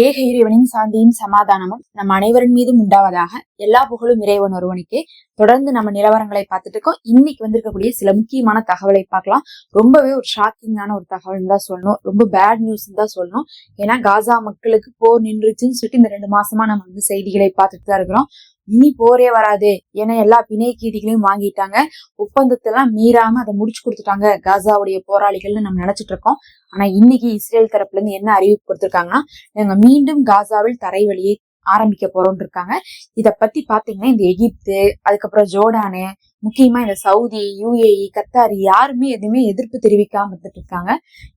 ஏக இறைவனின் சாந்தியும் சமாதானமும் நம் அனைவரின் மீதும் உண்டாவதாக. எல்லா புகழும் இறைவன் ஒருவனுக்கே. தொடர்ந்து நம்ம நிலவரங்களை பார்த்துட்டு இருக்கோம். இன்னைக்கு வந்திருக்கக்கூடிய சில முக்கியமான தகவலை பார்க்கலாம். ரொம்பவே ஒரு ஷாக்கிங்கான ஒரு தகவல் தான் சொல்லணும். ரொம்ப பேட் நியூஸ் தான் சொல்லணும். ஏன்னா காசா மக்களுக்கு போர் நின்றுச்சுன்னு சொல்லிட்டு இந்த 2 மாசமா நம்ம வந்து செய்திகளை பார்த்துட்டு தான் இருக்கிறோம். இனி போரே வராது, ஏன்னா எல்லா பிணை கீதிகளையும் வாங்கிட்டாங்க, ஒப்பந்தத்தை எல்லாம் மீறாம அதை முடிச்சு கொடுத்துட்டாங்க காசாவுடைய போராளிகள்னு நம்ம நினைச்சிட்டு இருக்கோம். ஆனா இன்னைக்கு இஸ்ரேல் தரப்புல இருந்து என்ன அறிவிப்பு கொடுத்திருக்காங்கன்னா, நாங்க மீண்டும் காசாவில் தரை வழியை ஆரம்பிக்க போறோம்னு இருக்காங்க. இத பத்தி பாத்தீங்கன்னா இந்த எகிப்து, அதுக்கப்புறம் ஜோர்டானு, முக்கியமா இந்த சவுதி, UAE, கத்தார் யாருமே எதுவுமே எதிர்ப்பு தெரிவிக்காம இருந்துட்டு இருக்காங்க.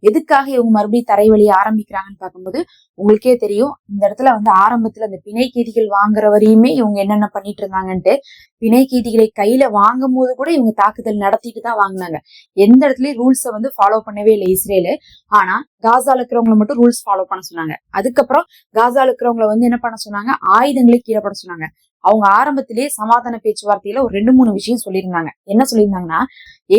எதுக்காக இவங்க மறுபடியும் தரை வழியை ஆரம்பிக்கிறாங்கன்னு பார்க்கும்போது உங்களுக்கே தெரியும். இந்த இடத்துல வந்து ஆரம்பத்துல அந்த பிணை கைதிகள் வாங்குற வரையுமே இவங்க என்னென்ன பண்ணிட்டு இருந்தாங்கன்ட்டு. பிணை கைதிகளை கையில வாங்கும் போது கூட இவங்க தாக்குதல் நடத்திட்டு தான் வாங்கினாங்க. எந்த இடத்துலயும் ரூல்ஸை வந்து ஃபாலோ பண்ணவே இல்லை இஸ்ரேலு. ஆனா காசால இருக்கிறவங்களை மட்டும் ரூல்ஸ் ஃபாலோ பண்ண சொன்னாங்க. அதுக்கப்புறம் காசால இருக்கிறவங்களை வந்து என்ன பண்ண சொன்னாங்க, ஆயுதங்களை கீழே போட சொன்னாங்க. அவங்க ஆரம்பத்திலேயே சமாதான பேச்சுவார்த்தையில ஒரு 2-3 விஷயம் சொல்லியிருந்தாங்க. என்ன சொல்லியிருந்தாங்கன்னா,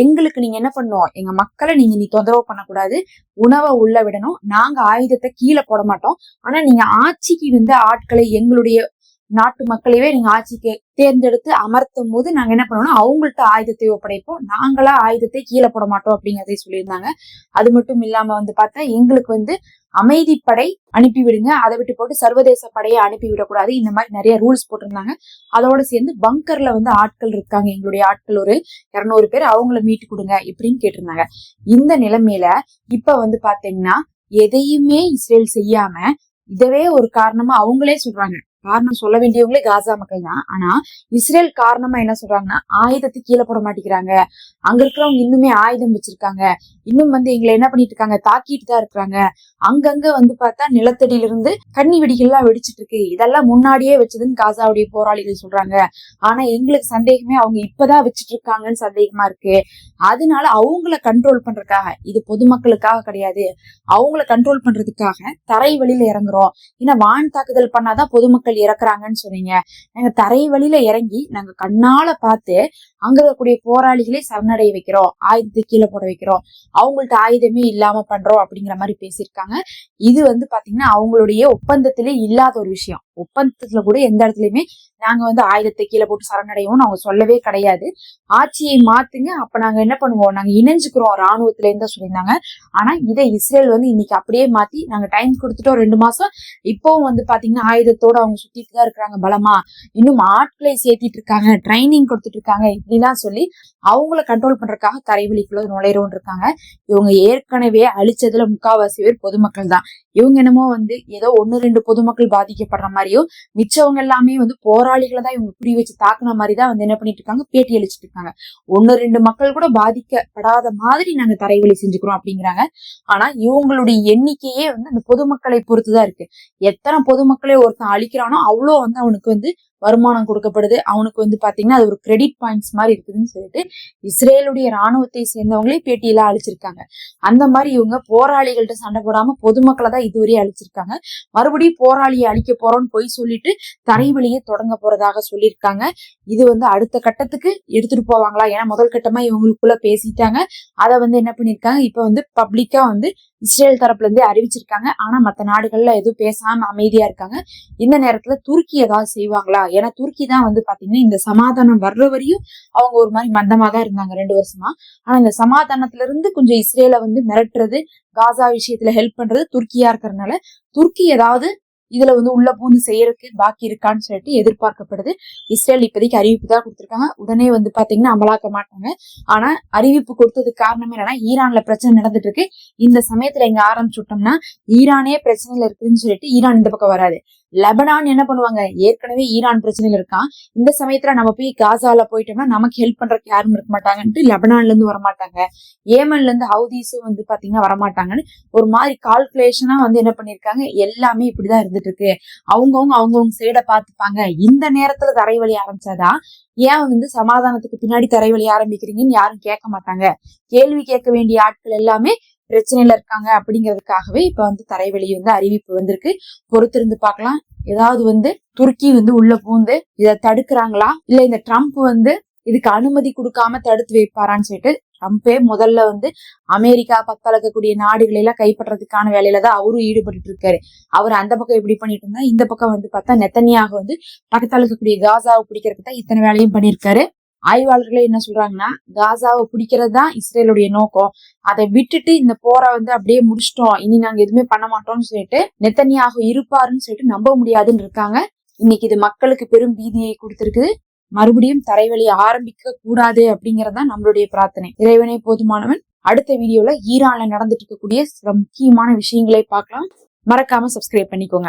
எங்களுக்கு நீங்க என்ன பண்ணணும், எங்க மக்களை நீ தொந்தரவு பண்ணக்கூடாது, உணவை உள்ள விடணும், நாங்க ஆயுதத்தை கீழே போட மாட்டோம், ஆனா நீங்க ஆட்சிக்கு வந்து ஆட்களை எங்களுடைய நாட்டு மக்களையே நீங்க ஆட்சிக்கு தேர்ந்தெடுத்து அமர்த்தும் போது நாங்க என்ன பண்ணோம்னா அவங்கள்ட்ட ஆயுதத்தை ஒப்படைப்போம், நாங்களா ஆயுதத்தை கீழே போட மாட்டோம் அப்படிங்கறதை சொல்லியிருந்தாங்க. அது மட்டும் இல்லாம வந்து பார்த்தா எங்களுக்கு வந்து அமைதிப்படை அனுப்பி விடுங்க, அதை விட்டு போட்டு சர்வதேச படையை அனுப்பி விடக்கூடாது, இந்த மாதிரி நிறைய ரூல்ஸ் போட்டிருந்தாங்க. அதோட சேர்ந்து பங்கர்ல வந்து ஆட்கள் இருக்காங்க, எங்களுடைய ஆட்கள் ஒரு 200 பேர், அவங்கள மீட்டு கொடுங்க இப்படின்னு கேட்டிருந்தாங்க. இந்த நிலைமையில இப்ப வந்து பாத்தீங்கன்னா எதையுமே இஸ்ரேல் செய்யாம இதவே ஒரு காரணமா அவங்களே சொல்றாங்க. காரணம் சொல்ல வேண்டியவங்களே காசா மக்கள் தான். ஆனா இஸ்ரேல் காரணமா என்ன சொல்றாங்கன்னா, ஆயுதத்தை கீழே போட மாட்டேங்கிறாங்க, அங்க இருக்கிறவங்க இன்னுமே ஆயுதம் வச்சிருக்காங்க, இன்னும் வந்து எங்களை என்ன பண்ணிட்டு இருக்காங்க, தாக்கிட்டு தான் இருக்கிறாங்க, அங்கங்க வந்து பார்த்தா நிலத்தடியில இருந்து கண்ணி வெடிகள்லாம் வெடிச்சிட்டு இருக்கு, இதெல்லாம் முன்னாடியே வச்சதுன்னு காசாவுடைய போராளிகள் சொல்றாங்க. ஆனா எங்களுக்கு சந்தேகமே அவங்க இப்பதான் வச்சிட்டு இருக்காங்கன்னு சந்தேகமா இருக்கு. அதனால அவங்கள கண்ட்ரோல் பண்றதுக்காக, இது பொதுமக்களுக்காக கிடையாது, அவங்கள கண்ட்ரோல் பண்றதுக்காக தரை வழியில இறங்குறோம். ஏன்னா வான் தாக்குதல் பண்ணாதான் பொதுமக்கள் இறக்குறாங்கன்னு சொன்னீங்க. நாங்க தரை வழியில இறங்கி நாங்க கண்ணால பார்த்து அங்க இருக்கக்கூடிய போராளிகளை சரணடைய வைக்கிறோம், ஆயுதத்தை கீழே போட வைக்கிறோம், அவங்கள்ட்ட ஆயுதமே இல்லாம பண்றோம் அப்படிங்கிற மாதிரி பேசியிருக்காங்க. இது வந்து பாத்தீங்கன்னா அவங்களுடைய ஒப்பந்தத்திலே இல்லாத ஒரு விஷயம். ஒப்பந்தத்துல கூட எந்த இடத்துலயுமே நாங்க வந்து ஆயுதத்தை கீழே போட்டு சரணடைவோம்னு அவங்க சொல்லவே கிடையாது. ஆட்சியை மாத்துங்க, அப்ப நாங்க என்ன பண்ணுவோம், நாங்க இணைஞ்சுக்கிறோம் ராணுவத்துல இருந்தா சொல்லியிருந்தாங்க. ஆனா இதை இஸ்ரேல் வந்து இன்னைக்கு அப்படியே மாத்தி நாங்க டைம் கொடுத்துட்டோம் 2 மாசம், இப்பவும் வந்து பாத்தீங்கன்னா ஆயுதத்தோட அவங்க சுத்திட்டு தான் இருக்கிறாங்க பலமா, இன்னும் ஆட்களை சேர்த்திட்டு இருக்காங்க, ட்ரைனிங் கொடுத்துட்டு இருக்காங்க, இப்படிலாம் சொல்லி அவங்கள கண்ட்ரோல் பண்றதுக்காக தரைவழிக்குள்ள நுழைறோன்னு இருக்காங்க. இவங்க ஏற்கனவே அழிச்சதுல 3/4 பேர் பொதுமக்கள் தான். இவங்க என்னமோ வந்து ஏதோ 1-2 பொதுமக்கள் பாதிக்கப்படுற மாதிரியோ, மிச்சவங்க எல்லாமே வந்து போராளிகளை தான் இவங்க புரி வச்சு தாக்குன மாதிரிதான் வந்து என்ன பண்ணிட்டு இருக்காங்க, பேட்டி அளிச்சுட்டு இருக்காங்க. 1-2 மக்கள் கூட பாதிக்கப்படாத மாதிரி நாங்க தரைவழி செஞ்சுக்கிறோம் அப்படிங்கிறாங்க. ஆனா இவங்களுடைய எண்ணிக்கையே வந்து அந்த பொதுமக்களை பொறுத்துதான் இருக்கு. எத்தனை பொதுமக்களை ஒருத்தன் அழிக்கிறானோ அவ்வளோ வந்து அவனுக்கு வந்து வருமானம் கொடுக்கப்படுது, அவனுக்கு வந்து பாத்தீங்கன்னா அது ஒரு கிரெடிட் பாயிண்ட்ஸ் மாதிரி இருக்குதுன்னு சொல்லிட்டு இஸ்ரேலுடைய ராணுவத்தை சேர்ந்தவங்களே பேட்டியெல்லாம் அழிச்சிருக்காங்க. அந்த மாதிரி இவங்க போராளிகள்கிட்ட சண்டை போடாம பொதுமக்களை தான் இதுவரையும் அழிச்சிருக்காங்க. மறுபடியும் போராளியை அழிக்க போறோம்னு போய் சொல்லிட்டு தரைவழியை தொடங்க போறதாக சொல்லியிருக்காங்க. இது வந்து அடுத்த கட்டத்துக்கு எடுத்துட்டு போவாங்களா, ஏன்னா முதல் கட்டமா இவங்களுக்குள்ள பேசிட்டாங்க, அதை வந்து என்ன பண்ணிருக்காங்க, இப்ப வந்து பப்ளிக்கா வந்து இஸ்ரேல் தரப்புல இருந்தே அறிவிச்சிருக்காங்க. ஆனா மத்த நாடுகள்ல எதுவும் பேசாம அமைதியா இருக்காங்க. இந்த நேரத்துல துருக்கி ஏதாவது செய்வாங்களா, ஏன்னா துருக்கி தான் வந்து பாத்தீங்கன்னா இந்த சமாதானம் வர்ற வரையும் அவங்க ஒரு மாதிரி மந்தமா தான் இருந்தாங்க 2 வருஷமா. ஆனா இந்த சமாதானத்துல இருந்து கொஞ்சம் இஸ்ரேலை வந்து மிரட்டுறது, காசா விஷயத்துல ஹெல்ப் பண்றது துருக்கியா இருக்கிறதுனால துருக்கி ஏதாவது இதுல வந்து உள்ள பூந்து செய்யறதுக்கு பாக்கி இருக்கான்னு சொல்லிட்டு எதிர்பார்க்கப்படுது. இஸ்ரேல் இப்போதைக்கு அறிவிப்பு தான் கொடுத்திருக்காங்க, உடனே வந்து பாத்தீங்கன்னா அமலாக்க மாட்டாங்க. ஆனா அறிவிப்பு கொடுத்ததுக்கு காரணம் என்னன்னா, ஈரான்ல பிரச்சனை நடந்துட்டு இருக்கு, இந்த சமயத்துல எங்க ஆரம்பிச்சுட்டோம்னா ஈரானே பிரச்சனையில இருக்குன்னு சொல்லிட்டு ஈரான் இந்த பக்கம் வராது. லெபனான் என்ன பண்ணுவாங்க, ஏற்கனவே ஈரான் பிரச்சனையில இருக்கான், இந்த சமயத்துல நம்ம போய் காசால போயிட்டோம்னா நமக்கு ஹெல்ப் பண்றதுக்கு யாரும் இருக்க மாட்டாங்கன்ட்டு லெபனான்ல இருந்து வரமாட்டாங்க, ஏமன்ல இருந்து ஹவுதீஸும் வந்து பாத்தீங்கன்னா வரமாட்டாங்கன்னு ஒரு மாதிரி கால்குலேஷனா வந்து என்ன பண்ணிருக்காங்க. எல்லாமே இப்படிதான் இருந்துட்டு இருக்கு, அவங்கவுங்க சைட பாத்துப்பாங்க. இந்த நேரத்துல தரைவழி ஆரம்பிச்சாதான், ஏன் வந்து சமாதானத்துக்கு பின்னாடி தரைவழி ஆரம்பிக்கிறீங்கன்னு யாரும் கேட்க மாட்டாங்க. கேள்வி கேட்க வேண்டிய ஆட்கள் எல்லாமே பிரச்சனையில இருக்காங்க அப்படிங்கிறதுக்காகவே இப்ப வந்து தரைவழி வந்து அறிவிப்பு வந்திருக்கு. பொறுத்திருந்து பார்க்கலாம். ஏதாவது வந்து துருக்கி வந்து உள்ள பூந்து இதை தடுக்கிறாங்களா, இல்ல இந்த ட்ரம்ப் வந்து இதுக்கு அனுமதி கொடுக்காம தடுத்து வைப்பாரான்னு சொல்லிட்டு ட்ரம்பே முதல்ல வந்து அமெரிக்கா பக்கத்துல இருக்கக்கூடிய நாடுகளை எல்லாம் கைப்பற்றதுக்கான வேலையில தான் அவரும் ஈடுபட்டு இருக்காரு. அவர் அந்த பக்கம் எப்படி பண்ணிட்டு இருந்தா, இந்த பக்கம் வந்து பார்த்தா நெத்தனியாக வந்து பக்கத்துல இருக்கக்கூடிய காசாவை பிடிக்கிறதுக்கு தான் இத்தனை வேலையும் பண்ணியிருக்காரு. ஆய்வாளர்களே என்ன சொல்றாங்கன்னா, காசாவை பிடிக்கிறது தான் இஸ்ரேலுடைய நோக்கம். அதை விட்டுட்டு இந்த போரை வந்து அப்படியே முடிச்சிட்டோம், இனி நாங்க எதுவுமே பண்ண மாட்டோம்னு சொல்லிட்டு நெத்தனியாக இருப்பாருன்னு சொல்லிட்டு நம்ப முடியாதுன்னு இருக்காங்க. இன்னைக்கு இது மக்களுக்கு பெரும் பீதியை கொடுத்திருக்குது. மறுபடியும் தரைவழி ஆரம்பிக்க கூடாது அப்படிங்கறதுதான் நம்மளுடைய பிரார்த்தனை. இறைவனே போதுமானவன். அடுத்த வீடியோல ஈரான்ல நடந்துட்டு இருக்கக்கூடிய சில முக்கியமான விஷயங்களை பார்க்கலாம். மறக்காம சப்ஸ்கிரைப் பண்ணிக்கோங்க.